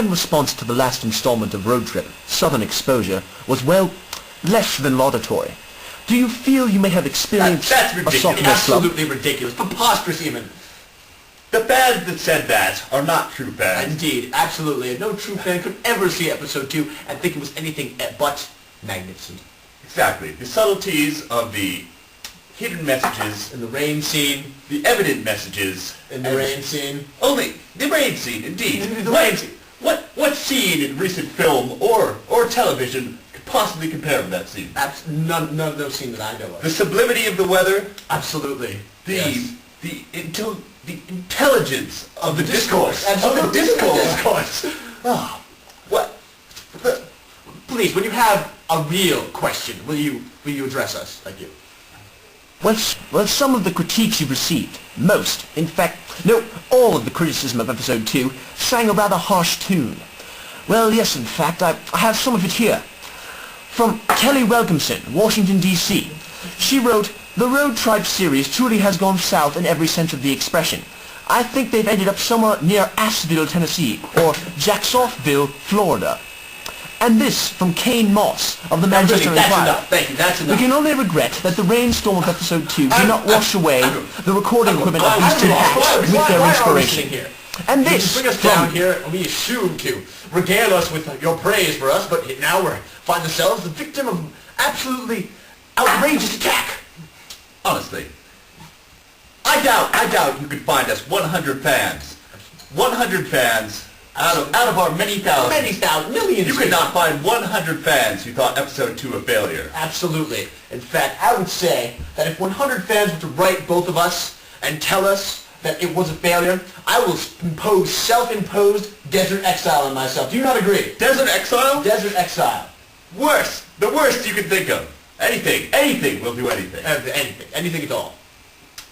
fan response to the last installment of Road Trip, Southern Exposure, was, well, less than laudatory. Do you feel you may have experienced That's a ridiculous. sophomore slump? Absolutely ridiculous. Preposterous even. The fans that said that are not true fans. Indeed, absolutely. No true fan could ever see episode 2 and think it was anything but magnificent. Exactly. The subtleties of the hidden messages, In the rain scene, the evident messages, in the rain scene. only the rain scene, indeed. The rain scene. What scene in recent film or television could possibly compare with that scene? None of those scenes that I know of. The sublimity of the weather, Absolutely. the Yes. the intelligence of the discourse. Absolutely. Of the discourse. Oh, What? please, when you have a real question, will you address us? Thank you. Well, some of the critiques you've received, most, in fact, no, all of the criticism of Episode 2, sang a rather harsh tune. Well, yes, in fact, I have some of it here. From Kelly Welcomson, Washington, D.C. She wrote, "The Road Tripe series truly has gone south in every sense of the expression. I think they've ended up somewhere near Asheville, Tennessee, or Jacksonville, Florida." And this from Kane Moss of the Manchester That's Inquirer. enough. Thank you. That's We enough. can only regret that the rainstorm of Episode 2 did not wash away the recording equipment of these two hacks with their Why are we inspiration. sitting here? And You this just bring us from... down here and we assume to regale us with your praise for us, but now we find ourselves the victim of absolutely outrageous attack. Honestly, I doubt you could find us 100 fans. 100 fans out of our many thousands. Many thousands, millions. You could not find 100 fans who thought episode 2 a failure. Absolutely. In fact, I would say that if 100 fans were to write both of us and tell us that it was a failure, I will impose self-imposed desert exile on myself. Do you not agree? Desert exile? Desert exile. Worst. The worst you could think of. Anything. We'll do anything. Anything at all.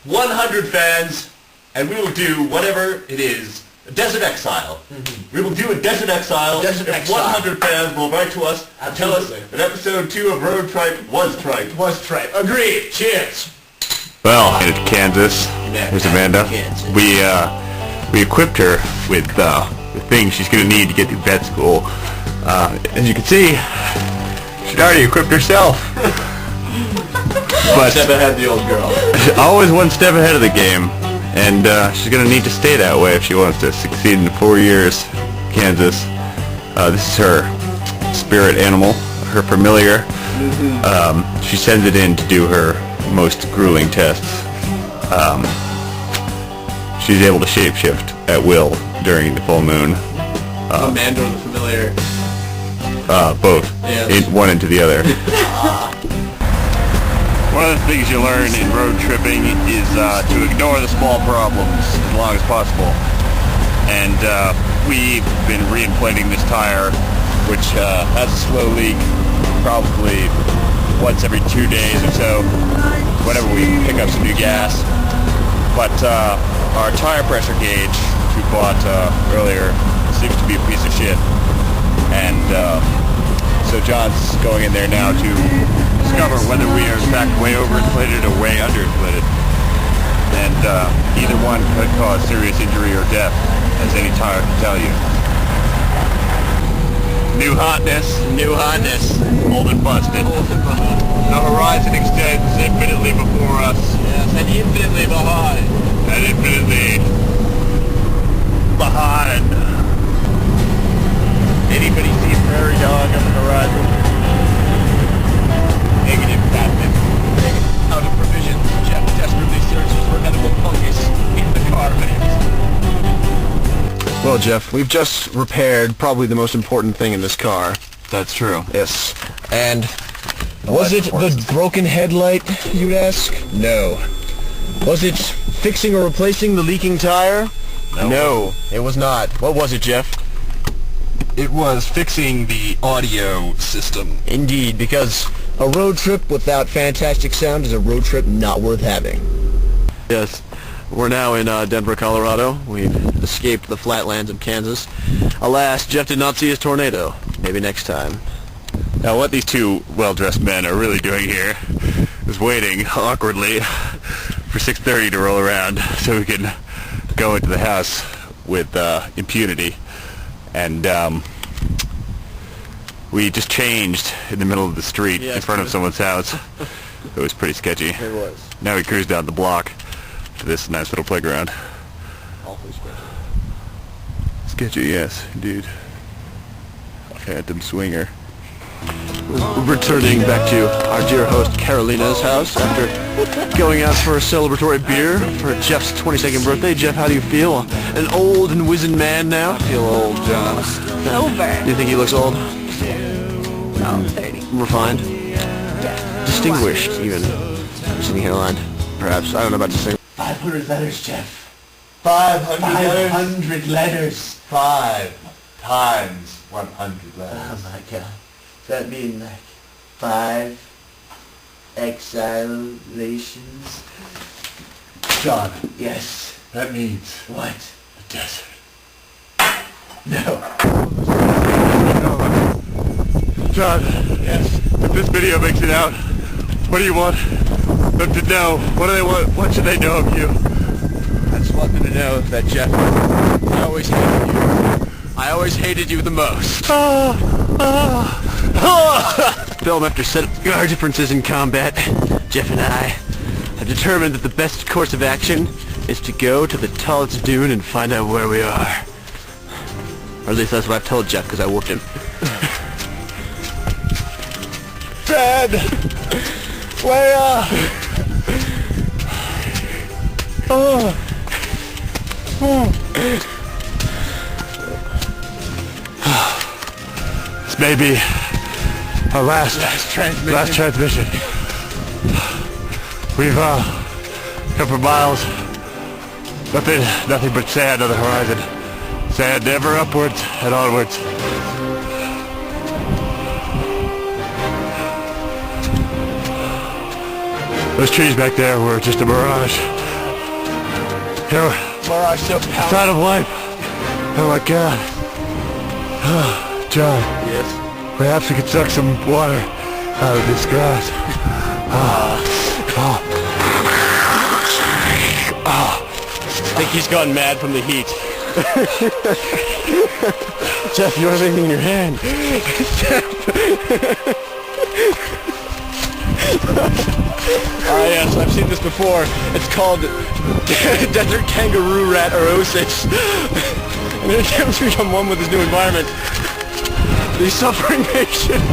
100 fans, and we will do whatever it is. A desert exile. We will do a desert exile. Desert if exile. 100 fans will write to us and tell us Absolutely. that episode 2 of Road Tripe was tripe. Was Tripe. Agreed. Cheers. Well, in Kansas, here's Amanda. We equipped her with the things she's going to need to get through vet school. As you can see, she'd already equipped herself. But Step ahead, the old girl. always one step ahead of the game, and she's going to need to stay that way if she wants to succeed in 4 years. Kansas. This is her spirit animal, her familiar. She sends it in to do her most grueling tests. She's able to shapeshift at will during the full moon. The Mando and the Familiar. Both. Yes. One into the other. One of the things you learn in road tripping is to ignore the small problems as long as possible. And we've been re-inflating this tire, which has a slow leak probably once every 2 days or so, whenever we pick up some new gas. But our tire pressure gauge, which we bought earlier, seems to be a piece of shit. And so John's going in there now to discover whether we are in fact way overinflated or way underinflated. And either one could cause serious injury or death, as any tire can tell you. New hotness, old and busted. The horizon extends infinitely before us. Yes, and infinitely behind. And infinitely behind. Anybody see a prairie dog on the horizon? Negative, Captain. Out of provisions, Jeff desperately searches for edible fungus in the carpet. Well, Jeff, we've just repaired probably the most important thing in this car. That's true. Yes. And was it the broken headlight, you'd ask? No. Was it fixing or replacing the leaking tire? No, it was not. What was it, Jeff? It was fixing the audio system. Indeed, because a road trip without fantastic sound is a road trip not worth having. Yes. We're now in Denver, Colorado. We've escaped the flatlands of Kansas. Alas, Jeff did not see his tornado. Maybe next time. Now, what these two well-dressed men are really doing here is waiting awkwardly for 6:30 to roll around so we can go into the house with impunity. and we just changed in the middle of the street in front of someone's house. It was pretty sketchy. It was. Now we cruise down the block to this nice little playground. Awfully sketchy. Sketchy, yes, indeed. Phantom swinger. Returning back to our dear host Carolina's house after going out for a celebratory beer for Jeff's 22nd birthday. Jeff, how do you feel? An old and wizened man now? I feel old, John. Do you think he looks old? No, 30. Refined? Distinguished, even. Singing hairline, perhaps. I don't know about distinguished. 500 letters, Jeff. 500 letters? 500 letters. 5 times 100 letters. Oh my god. Does that mean like 5 exhalations? John, Yes. that means What? the desert. No. John, Yes. if this video makes it out, what do you want them to know? What do they want? What should they know of you? I just want them to know that, Jeff, I always hated you. I always hated you the most. Film after set our differences in combat, Jeff and I have determined that the best course of action is to go to the tallest dune and find out where we are. Or at least that's what I've told Jeff, because I whooped him. Dad! Where? This may be our last transmission. We've come for miles. Nothing but sand on the horizon. Sand ever upwards and onwards. Those trees back there were just a mirage. You know, Mirage so powerful. sign of life. Oh my God. John, Yes. perhaps we could suck some water out of this grass. I think he's gone mad from the heat. Jeff, you have anything in your hand? Yes, I've seen this before. It's called desert kangaroo rat orosis. And it attempts to become one with his new environment. The suffering patient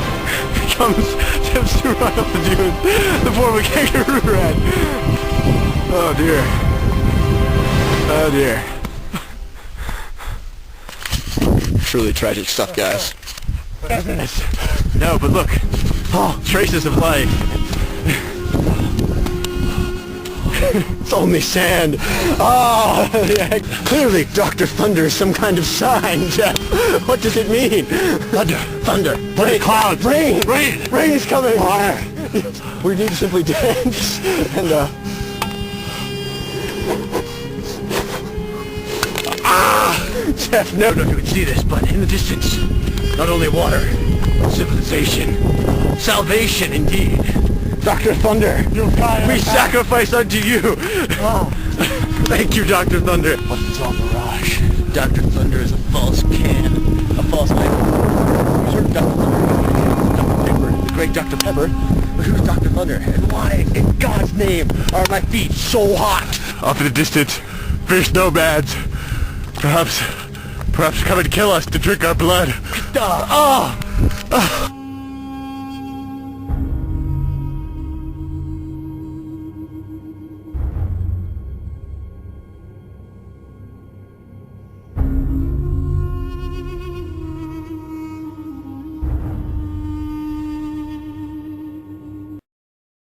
attempts to run up the dunes, the form of a kangaroo rat. Oh dear. Oh dear. Truly tragic stuff, guys. No, but look. Oh, traces of life. It's only sand. Oh, yeah. Clearly Dr. Thunder is some kind of sign, Jeff. What does it mean? Thunder. Rain. Clouds. Rain. Rain. Rain is coming. Fire. We need to simply dance and Jeff, no, you can see this, but in the distance, not only water, civilization, salvation indeed. Dr. Thunder, we sacrifice unto you. Thank you, Dr. Thunder. But it's all mirage. Dr. Thunder is a false can, a false idol. You heard of Dr. Thunder? Dr. Pepper, the great Dr. Pepper. But who's Dr. Thunder? And why, in God's name, are my feet so hot? Off in the distance, fierce nomads. Perhaps come and kill us to drink our blood.